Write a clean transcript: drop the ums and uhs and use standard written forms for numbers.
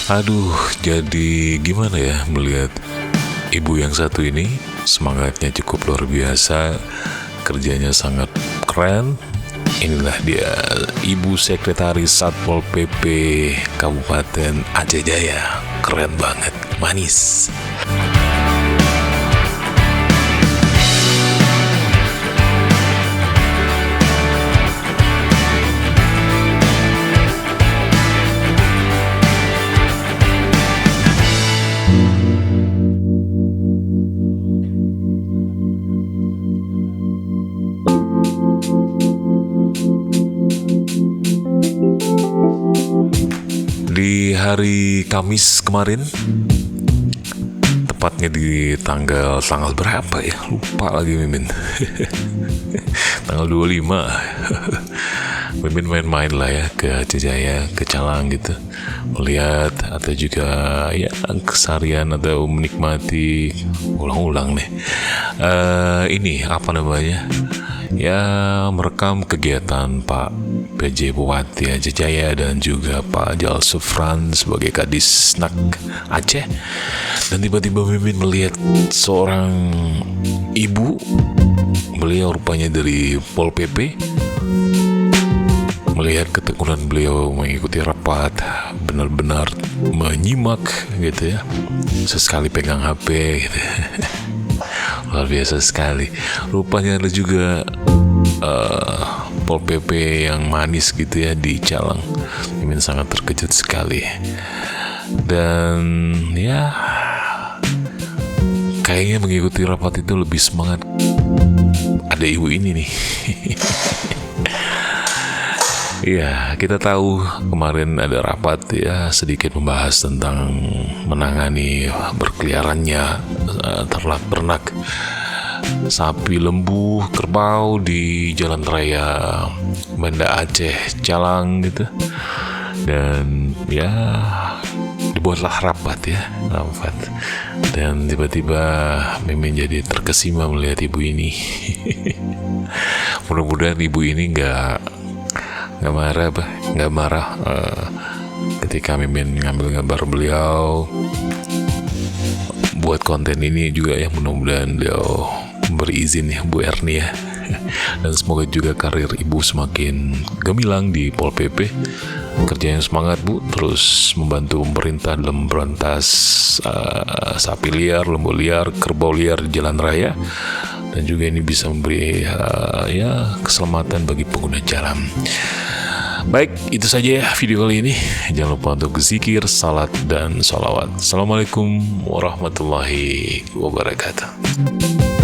Aduh, jadi gimana ya melihat ibu yang satu ini, semangatnya cukup luar biasa, kerjanya sangat keren. Inilah dia, Ibu Sekretaris Satpol PP Kabupaten Aceh Jaya. Keren banget, manis. Di hari Kamis kemarin, tepatnya di tanggal berapa ya? Lupa lagi Mimin. Tanggal 25. Mimin main-main lah ya ke Aceh Jaya, ke Calang gitu. Melihat atau juga ya keseharian atau menikmati ulang-ulang nih. Ini apa namanya? Ya, merekam kegiatan Pak PJ Bupati Aceh Jaya dan juga Pak Jal Sufran sebagai Kadisnak Aceh. Dan tiba-tiba Mimin melihat seorang ibu, beliau rupanya dari Pol PP, melihat ketekunan beliau mengikuti rapat, benar-benar menyimak gitu ya, sesekali pegang HP gitu. Luar biasa sekali. Rupanya ada juga Pol PP yang manis gitu ya di Calang. Mimin sangat terkejut sekali. Dan ya, kayaknya mengikuti rapat itu lebih semangat ada ibu ini nih. Iya, kita tahu kemarin ada rapat ya, sedikit membahas tentang menangani berkeliarannya ternak pernak sapi, lembu, kerbau di Jalan Raya Banda Aceh Calang gitu. Dan ya, dibuatlah rapat. Dan tiba-tiba Mimin jadi terkesima melihat ibu ini. Mudah-mudahan ibu ini nggak marah ketika Mimin ngambil gambar beliau buat konten ini juga ya. Mudah-mudahan beliau berizin ya, Bu Erni ya. Dan semoga juga karir ibu semakin gemilang di Pol PP. Kerja yang semangat Bu, terus membantu pemerintah dalam berantas sapi liar, lembu liar, kerbau liar di jalan raya. Dan juga ini bisa memberi keselamatan bagi pengguna jalan. Baik, itu saja ya video kali ini. Jangan lupa untuk zikir, salat, dan sholawat. Assalamualaikum warahmatullahi wabarakatuh.